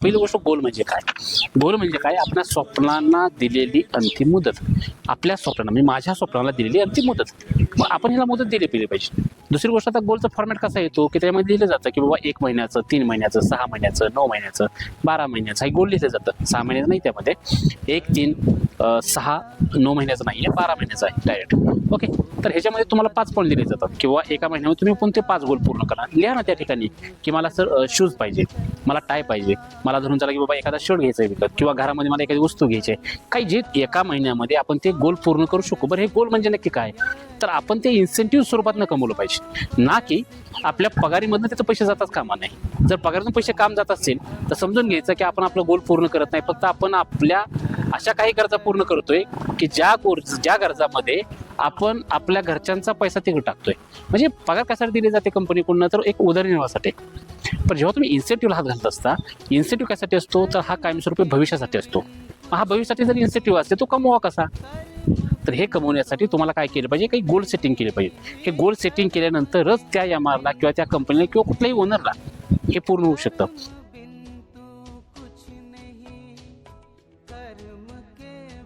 पहिली गोष्ट गोल म्हणजे काय? गोल म्हणजे काय? आपल्या स्वप्नांना दिलेली अंतिम मुदत. आपल्या स्वप्नांना म्हणजे माझ्या स्वप्नाला दिलेली अंतिम मुदत. मग आपण ह्याला मुदत दिली पाहिजे. दुसरी गोष्ट, आता गोलचा फॉर्मॅट कसा येतो की त्यामध्ये लिहिलं जातं की बाबा 1 महिन्याचं, 3 महिन्याचं, 6 महिन्याचं, 9 महिन्याचं, 12 महिन्याचं हे गोल लिहिलं जातं. 6 महिन्याचं नाही, त्यामध्ये 1, 3, 6, 9 महिन्याचं नाही आहे, 12 महिन्याचं आहे डायरेक्ट. ओके, तर ह्याच्यामध्ये तुम्हाला 5 पॉईंट दिले जातात किंवा एका महिन्यामध्ये तुम्ही कोणते 5 गोल पूर्ण करा. लिहा ना त्या ठिकाणी की मला सर शूज पाहिजे, मला टाय पाहिजे, मला धरून चला की बाबा एखादा शर्ट घ्यायचा आहे विकत, किंवा घरामध्ये मला एखादी वस्तू घ्यायची आहे. काही जे एका महिन्यामध्ये आपण ते गोल पूर्ण करू शकू. बरं, हे गोल म्हणजे नक्की काय? तर आपण ते इन्सेंटिव्ह स्वरूपात कमवलं पाहिजे, ना की आपल्या पगारीमधनं त्याचे पैसे जातात कामा नाही. जर पगारातून पैसे काम जात असतील तर समजून घ्यायचं की आपण आपलं गोल पूर्ण करत नाही, फक्त आपण आपल्या अशा काही गरजा पूर्ण करतोय की ज्या गरजामध्ये आपण आपल्या घरच्यांचा पैसा तिकडे टाकतोय. म्हणजे पगार कशासाठी दिली जाते कंपनीकडून? तर एक उदरनिर्वाहासाठी. पण जेव्हा तुम्ही इन्सेंटिव्हला हात घालत असता, इन्सेंटिव्ह कशासाठी असतो? तर हा कायमस्वरूपी भविष्यासाठी असतो. हा भविष्यासाठी जर इन्सेंटिव्ह असते तो कमवा कसा? तर हे कमवण्यासाठी तुम्हाला काय केलं पाहिजे? काही गोल सेटिंग केले पाहिजे. हे गोल सेटिंग केल्यानंतरच त्या एमआरला किंवा त्या कंपनीला किंवा कुठल्याही ओनरला हे पूर्ण होऊ शकतं.